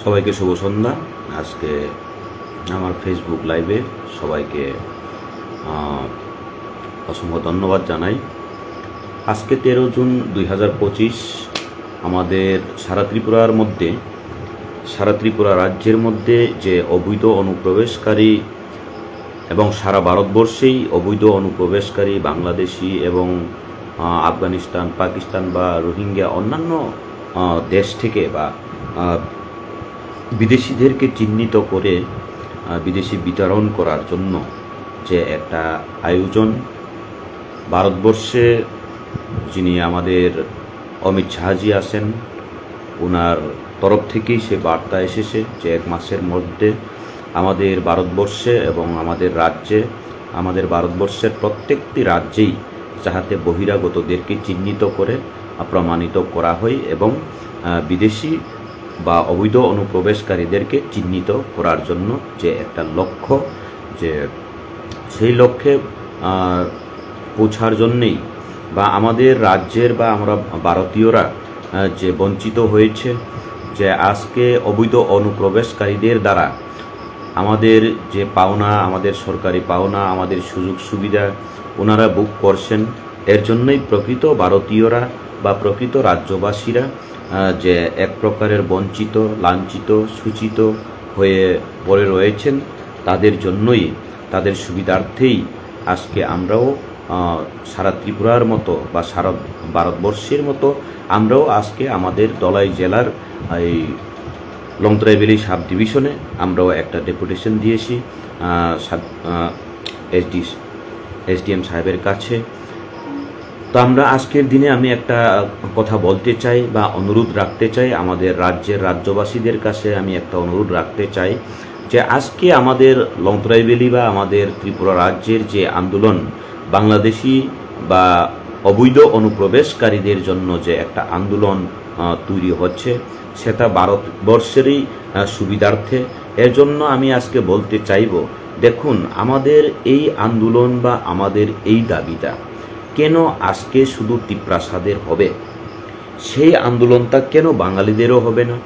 সবাইকে শুভ সন্ধ্যা। আজকে আমার ফেসবুক লাইভে সবাইকে অসংখ্য ধন্যবাদ জানাই। আজকে 13 জুন 2025 আমাদের সারা ত্রিপুরা রাজ্যের মধ্যে যে অবৈধ অনুপ্রবেশকারী এবং সারা ভারতবর্ষেই অবৈধ অনুপ্রবেশকারী বাংলাদেশি এবং আফগানিস্তান, পাকিস্তান বা রোহিঙ্গা অন্যান্য দেশ থেকে বা বিদেশিদেরকে চিহ্নিত করে বিদেশি বিতরণ করার জন্য যে একটা আয়োজন ভারতবর্ষে যিনি আমাদের অমিত শাহজি আছেন, ওনার তরফ থেকেই সে বার্তা এসেছে যে 1 মাসের মধ্যে আমাদের ভারতবর্ষে এবং আমাদের ভারতবর্ষের প্রত্যেকটি রাজ্যেই যাহাতে বহিরাগতদেরকে চিহ্নিত করে প্রমাণিত করা হয় এবং বিদেশি বা অবৈধ অনুপ্রবেশকারীদেরকে চিহ্নিত করার জন্য যে একটা লক্ষ্য, যে সেই লক্ষ্যে পৌঁছার জন্যেই বা আমাদের রাজ্যের বা আমরা ভারতীয়রা যে বঞ্চিত হয়েছে, যে আজকে অবৈধ অনুপ্রবেশকারীদের দ্বারা আমাদের যে পাওনা, আমাদের সরকারি পাওনা, আমাদের সুযোগ সুবিধা ওনারা বুক করছেন, এর জন্যই প্রকৃত ভারতীয়রা বা প্রকৃত রাজ্যবাসীরা যে এক প্রকারের বঞ্চিত, লাঞ্ছিত, সূচিত হয়ে পড়ে রয়েছেন, তাদের জন্যই, তাদের সুবিধার্থেই আজকে আমরাও সারা ত্রিপুরার মতো বা সারা ভারতবর্ষের মতো আমরাও আজকে আমাদের ধলাই জেলার এই লংতরাই ভ্যালি সাব ডিভিশনে আমরাও একটা ডেপুটেশন দিয়েছি এসডিএম সাহেবের কাছে। তো আমরা আজকের দিনে আমি একটা কথা বলতে চাই বা অনুরোধ রাখতে চাই, আমাদের রাজ্যবাসীদের কাছে আমি একটা অনুরোধ রাখতে চাই যে আজকে আমাদের লংতরাই ভ্যালি বা আমাদের ত্রিপুরা রাজ্যের যে আন্দোলন, বাংলাদেশি বা অবৈধ অনুপ্রবেশকারীদের জন্য যে একটা আন্দোলন তৈরি হচ্ছে, সেটা ভারতবর্ষেরই সুবিধার্থে। এর জন্য আমি আজকে বলতে চাইব, দেখুন আমাদের এই আন্দোলন বা আমাদের এই দাবিটা কেন আজকে শুধু ত্রিপ্রাসাদের হবে? সেই আন্দোলনটা কেন বাঙালিদেরও হবে না?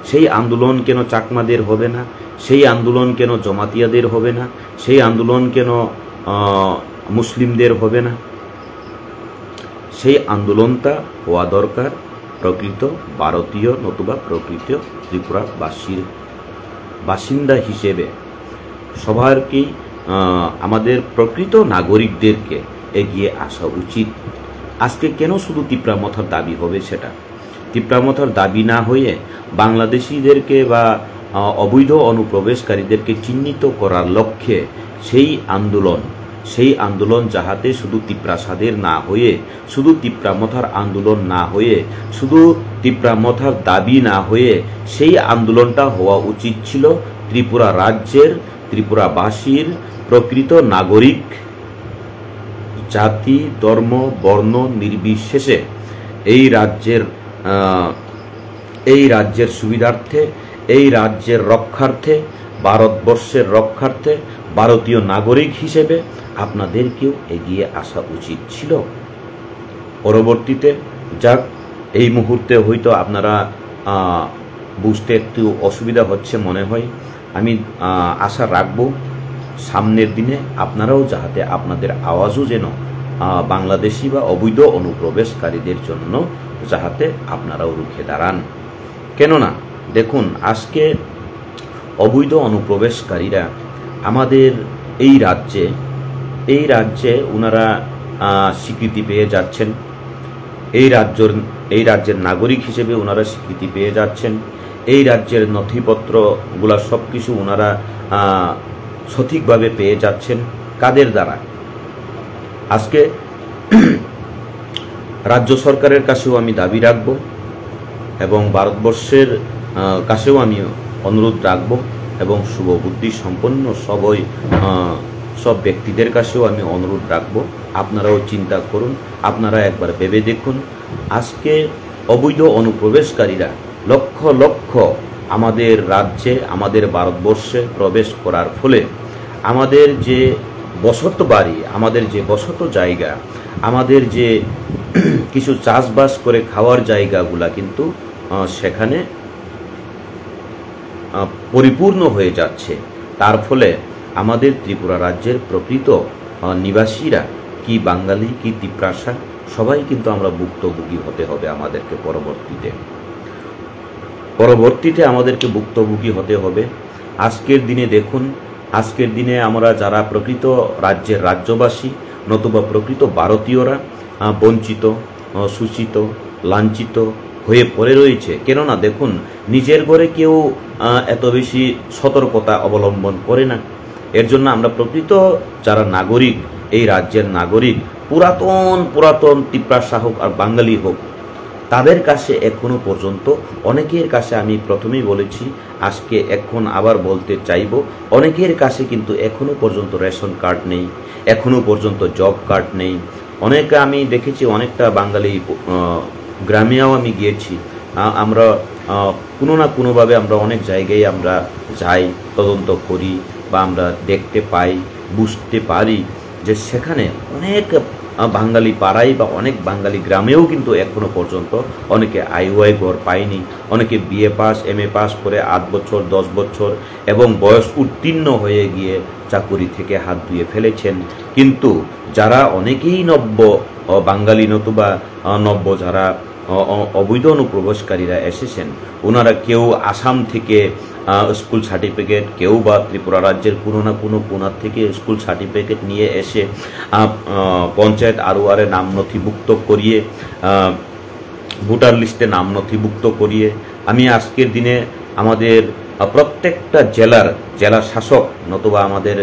সেই আন্দোলন কেন চাকমাদের হবে না? সেই আন্দোলন কেন জমাতিয়াদের হবে না? সেই আন্দোলন কেন মুসলিমদের হবে না? সেই আন্দোলনটা হওয়া দরকার প্রকৃত ভারতীয় নতুবা প্রকৃত ত্রিপুরাবাসীর বাসিন্দা হিসেবে। সবারকেই আমাদের প্রকৃত নাগরিকদেরকে এগিয়ে আসা উচিত। আজকে কেন শুধু ত্রিপুরামথার দাবি হবে? সেটা ত্রিপুরামথার দাবি না হয়ে বাংলাদেশিদেরকে বা অবৈধ অনুপ্রবেশকারীদেরকে চিহ্নিত করার লক্ষ্যে সেই আন্দোলন যাহাতে শুধু ত্রিপ্রাসাদের না হয়ে, শুধু ত্রিপুরামথার আন্দোলন না হয়ে, শুধু ত্রিপুরামথার দাবি না হয়ে সেই আন্দোলনটা হওয়া উচিত ছিল ত্রিপুরা রাজ্যের, ত্রিপুরাবাসীর প্রকৃত নাগরিক, জাতি, ধর্ম, বর্ণ নির্বিশেষে এই রাজ্যের সুবিধার্থে, এই রাজ্যের রক্ষার্থে, ভারতবর্ষের রক্ষার্থে ভারতীয় নাগরিক হিসেবে আপনাদেরকেও এগিয়ে আসা উচিত ছিল। পরবর্তীতে যাক, এই মুহূর্তে হয়তো আপনারা বুঝতে একটু অসুবিধা হচ্ছে মনে হয়। আমি আশা রাখব সামনের দিনে আপনারাও যাহাতে আপনাদের আওয়াজও যেন বাংলাদেশি বা অবৈধ অনুপ্রবেশকারীদের জন্য যাহাতে আপনারাও রুখে দাঁড়ান। কেননা দেখুন, আজকে অবৈধ অনুপ্রবেশকারীরা আমাদের এই রাজ্যে ওনারা স্বীকৃতি পেয়ে যাচ্ছেন, এই রাজ্যের নাগরিক হিসেবে ওনারা স্বীকৃতি পেয়ে যাচ্ছেন, এই রাজ্যের নথিপত্রগুলা সব কিছু ওনারা সঠিকভাবে পেয়ে যাচ্ছেন। কাদের দ্বারা? আজকে রাজ্য সরকারের কাছেও আমি দাবি রাখব এবং ভারতবর্ষের কাছেও আমি অনুরোধ রাখব এবং শুভবুদ্ধি সম্পন্ন সব ব্যক্তিদের কাছেও আমি অনুরোধ রাখব, আপনারাও চিন্তা করুন, আপনারা একবার ভেবে দেখুন। আজকে অবৈধ অনুপ্রবেশকারীরা লক্ষ লক্ষ আমাদের রাজ্যে, আমাদের ভারতবর্ষে প্রবেশ করার ফলে আমাদের যে বসত বাড়ি, আমাদের যে বসত জায়গা, আমাদের যে কিছু চাষবাস করে খাওয়ার জায়গাগুলা কিন্তু সেখানে পরিপূর্ণ হয়ে যাচ্ছে। তার ফলে আমাদের ত্রিপুরা রাজ্যের প্রকৃত নিবাসীরা, কি বাঙালি কি তিপ্রাসা, সবাই কিন্তু আমরা ভুক্তভোগী হতে হবে আমাদেরকে। পরবর্তীতে আমাদেরকে ভুক্তভোগী হতে হবে। আজকের দিনে দেখুন, আজকের দিনে আমরা যারা প্রকৃত রাজ্যের রাজ্যবাসী নতুবা প্রকৃত ভারতীয়রা বঞ্চিত, শোষিত, লাঞ্ছিত হয়ে পড়ে রয়েছে। কেননা দেখুন, নিজের ঘরে কেউ এত বেশি সতর্কতা অবলম্বন করে না। এর জন্য আমরা প্রকৃত যারা নাগরিক, এই রাজ্যের নাগরিক, পুরাতন তিপ্রাসা হোক আর বাঙালি হোক, তাদের কাছে এখনো পর্যন্ত অনেকের কাছে, আমি প্রথমেই বলেছি, আজকে এখন আবার বলতে চাইব, অনেকের কাছে কিন্তু এখনো পর্যন্ত রেশন কার্ড নেই, এখনো পর্যন্ত জব কার্ড নেই। অনেকে আমি দেখেছি, অনেকটা বাঙালি গ্রামেও আমি গিয়েছি, আমরা কোনো না কোনোভাবে আমরা অনেক জায়গায় আমরা যাই, তদন্ত করি বা আমরা দেখতে পাই, বুঝতে পারি যে সেখানে অনেক বাঙালি পাড়ায় বা অনেক বাঙালি গ্রামেও কিন্তু এখনো পর্যন্ত অনেকে আইওআই ঘর পায়নি, অনেকে বিএ পাস এমএ পাস করে 8 বছর 10 বছর এবং বয়স উত্তীর্ণ হয়ে গিয়ে চাকুরি থেকে হাত ধুয়ে ফেলেছেন। কিন্তু যারা অনেকেই নব্য বাঙালি নতুবা নব্য যারা অবৈধ অনুপ্রবেশকারীরা এসেছেন, ওনারা কেউ আসাম থেকে স্কুল সার্টিফিকেট, কেউ বা ত্রিপুরা রাজ্যের কোনো না কোনো কোণার থেকে স্কুল সার্টিফিকেট নিয়ে এসে পঞ্চায়েত আরওয়ারে নাম নথিভুক্ত করিয়ে, ভোটার লিস্টে নাম নথিভুক্ত করিয়ে, আমি আজকের দিনে আমাদের প্রত্যেকটা জেলা শাসক নতুবা আমাদের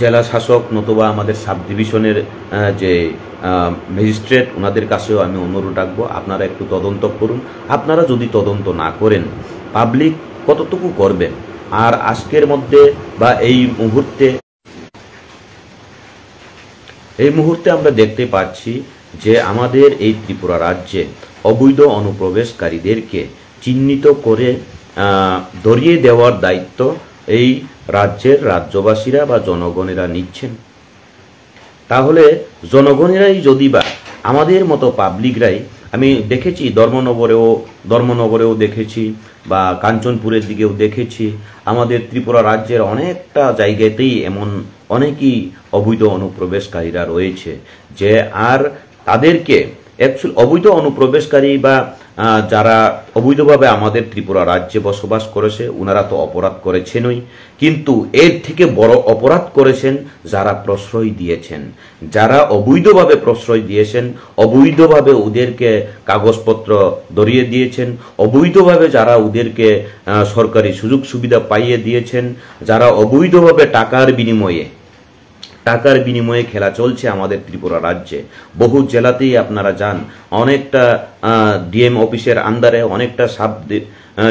জেলা শাসক নতুবা আমাদের সাব ডিভিশনের যে ম্যাজিস্ট্রেট, ওনাদের কাছেও আমি অনুরোধ রাখবো, আপনারা একটু তদন্ত করুন। আপনারা যদি তদন্ত না করেন, পাবলিক কতটুকু করবেন? আর আজকের মধ্যে বা এই মুহূর্তে আমরা দেখতে পাচ্ছি যে আমাদের এই ত্রিপুরা রাজ্যে অবৈধ অনুপ্রবেশকারীদেরকে চিহ্নিত করে ধরিয়ে দেওয়ার দায়িত্ব এই রাজ্যের রাজ্যবাসীরা বা জনগণেরা নিচ্ছেন। তাহলে জনগণেরাই যদি বা আমাদের মতো পাবলিকরাই, আমি দেখেছি ধর্মনগরেও দেখেছি বা কাঞ্চনপুরের দিকেও দেখেছি, আমাদের ত্রিপুরা রাজ্যের অনেকটা জায়গাতেই এমন অনেকই অবৈধ অনুপ্রবেশকারীরা রয়েছে যে আর তাদেরকে অ্যাকচুয়ালি অবৈধ অনুপ্রবেশকারী বা যারা অবৈধভাবে আমাদের ত্রিপুরা রাজ্যে বসবাস করেছে, ওনারা তো অপরাধ করেছেনই, কিন্তু এর থেকে বড় অপরাধ করেছেন যারা প্রশ্রয় দিয়েছেন, যারা অবৈধভাবে প্রশ্রয় দিয়েছেন, অবৈধভাবে ওদেরকে কাগজপত্র ধরিয়ে দিয়েছেন, অবৈধভাবে যারা ওদেরকে সরকারি সুযোগ সুবিধা পাইয়ে দিয়েছেন, যারা অবৈধভাবে টাকার বিনিময়ে খেলা চলছে আমাদের ত্রিপুরা রাজ্যে। বহু জেলাতেই আপনারা যান, অনেকটা ডিএম অফিসের আন্ডারে, অনেকটা সাব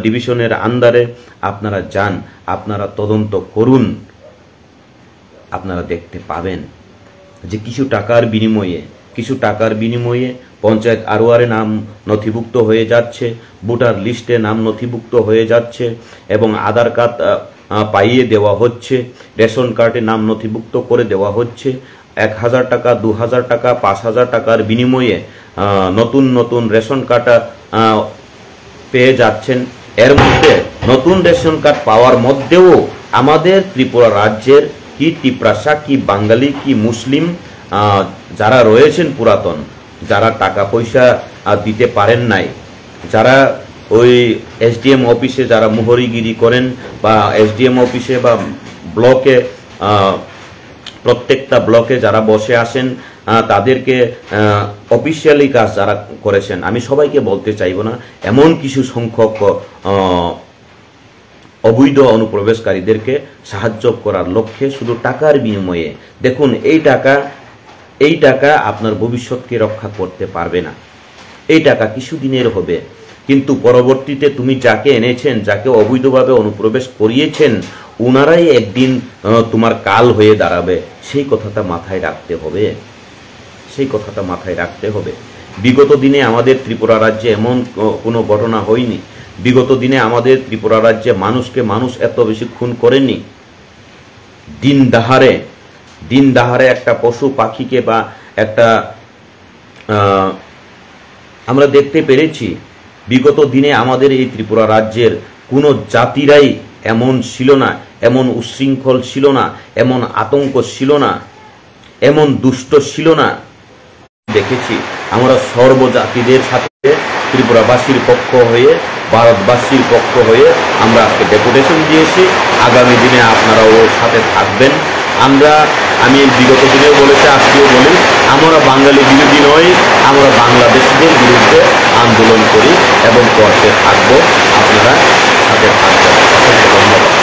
ডিভিশনের আন্ডারে আপনারা যান, আপনারা তদন্ত করুন, আপনারা দেখতে পাবেন যে কিছু টাকার বিনিময়ে পঞ্চায়েত আরওয়ারে নাম নথিভুক্ত হয়ে যাচ্ছে, ভোটার লিস্টে নাম নথিভুক্ত হয়ে যাচ্ছে এবং আধার কার্ড পাইয়ে দেওয়া হচ্ছে, রেশন কার্ডে নাম নথিভুক্ত করে দেওয়া হচ্ছে। 1000 টাকা, 2000 টাকা, 5000 টাকার বিনিময়ে নতুন রেশন কার্ড পেয়ে যাচ্ছেন। এর মধ্যে নতুন রেশন কার্ড পাওয়ার মধ্যেও আমাদের ত্রিপুরা রাজ্যের কি তিপ্রাসা, কি বাঙালি, কি মুসলিম যারা রয়েছেন পুরাতন, যারা টাকা পয়সা দিতে পারেন নাই, যারা ওই এসডিএম অফিসে যারা মোহরিগিরি করেন বা এসডিএম অফিসে বা ব্লকে, প্রত্যেকটা ব্লকে যারা বসে আসেন, তাদেরকে অফিসিয়ালি কাজ যারা করেছেন, আমি সবাইকে বলতে চাইব না, এমন কিছু সংখ্যক অবৈধ অনুপ্রবেশকারীদেরকে সাহায্য করার লক্ষ্যে শুধু টাকার বিনিময়ে, দেখুন এই টাকা আপনার ভবিষ্যৎকে রক্ষা করতে পারবে না। এই টাকা কিছুদিনের হবে, কিন্তু পরবর্তীতে তুমি যাকে এনেছেন, যাকে অবৈধভাবে অনুপ্রবেশ করিয়েছেন, ওনারাই একদিন তোমার কাল হয়ে দাঁড়াবে। সেই কথাটা মাথায় রাখতে হবে। বিগত দিনে আমাদের ত্রিপুরা রাজ্যে এমন কোনো ঘটনা হয়নি। বিগত দিনে আমাদের ত্রিপুরা রাজ্যে মানুষ এত বেশি খুন করেনি। দিন দাহারে একটা পশু পাখিকে বা একটা আমরা দেখতে পেরেছি বিগত দিনে আমাদের এই ত্রিপুরা রাজ্যের কোনো জাতিরাই এমন ছিল না, এমন উচ্ছৃঙ্খল ছিল না, এমন আতঙ্ক ছিল না, এমন দুষ্ট ছিল না। দেখেছি আমরা সর্বজাতিদের সাথে ত্রিপুরাবাসীর পক্ষ হয়ে, ভারতবাসীর পক্ষ হয়ে আমরা আজকে ডেপুটেশন দিয়েছি। আগামী দিনে আপনারাও সাথে থাকবেন। আমি বিগত দিনেও বলেছি, আজকেও বলি, আমরা বাঙালি বিরোধী নই, আমরা বাংলাদেশিদের বিরুদ্ধে আন্দোলন করি এবং করতে থাকবো। আপনারা সাথে থাকবেন। অসংখ্য ধন্যবাদ।